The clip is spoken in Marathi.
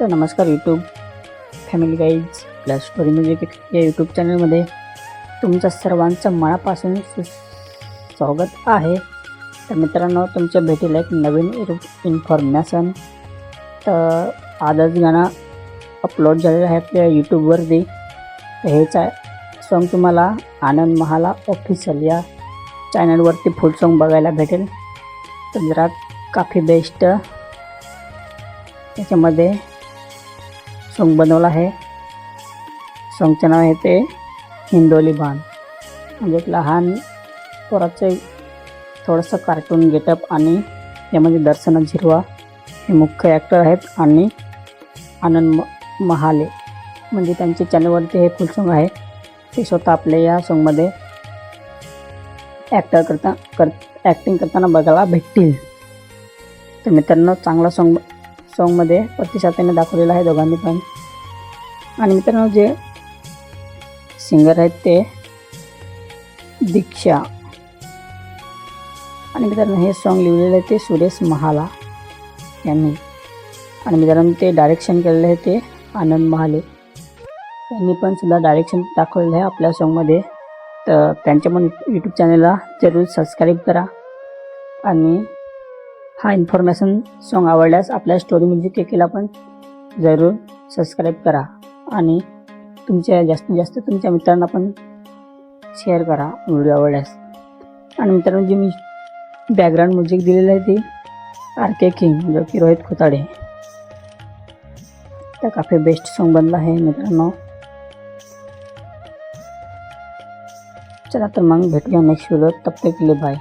तर नमस्कार YouTube family guys plus story music या यूट्यूब चॅनलमध्ये तुमचं सर्वांचं मनापासून स्वागत आहे. तर मित्रांनो, तुमच्या भेटीला एक नवीन इन्फॉर्मेशन. तर आजच गाणं अपलोड झालेलं आहे आपल्या यूट्यूबवरती. तर हेच सॉन्ग तुम्हाला आनंद महाला ऑफिशियल या चॅनलवरती फुल सॉन्ग बघायला भेटेल. तर जरा काफी बेस्ट याच्यामध्ये सॉन्ग बनवलं आहे. सॉन्गचं नाव आहे ते हिंदोली बाण. म्हणजे एक लहान पोराचं थोडंसं कार्टून गेटअप आणि यामध्ये दर्शना झिरवा हे मुख्य ॲक्टर आहेत आणि आनंद महाले म्हणजे त्यांच्या चॅनलवरती हे फुल सॉन्ग आहे. ते स्वतः आपल्या या सॉन्गमध्ये ॲक्टिंग करताना बघायला भेटतील. तर मित्रांनो, चांगला सॉन्गमध्ये प्रतिसाद त्यांनी दाखवलेला आहे दोघांनी पण. आणि मित्रांनो, जे सिंगर आहेत ते दीक्षा. आणि मित्रांनो, हे सॉन्ग लिहिलेलं आहे ते सुरेश महाला यांनी. आणि मित्रांनो, ते डायरेक्शन केलेलं आहे ते आनंद महाले यांनी पण सुद्धा डायरेक्शन दाखवलेलं आहे आपल्या सॉन्गमध्ये. तर त्यांच्या पण यूट्यूब चॅनलला जरूर सबस्क्राईब करा. आणि हा इन्फॉर्मेशन सॉन्ग आवडल्यास आपल्या स्टोरी म्युझिक केला पण जरूर सबस्क्राईब करा. आणि तुमच्या जास्तीत जास्त तुमच्या मित्रांना पण शेअर करा व्हिडिओ आवडल्यास. आणि मित्रांनो, जे मी बॅकग्राऊंड म्युझिक दिलेलं आहे ती RK किंग जो की रोहित खोताडे. तर काफी बेस्ट सॉन्ग बनला आहे मित्रांनो. चला तर मग भेटूया नेक्स्ट व्हिडिओ. तब तक के लिए बाय.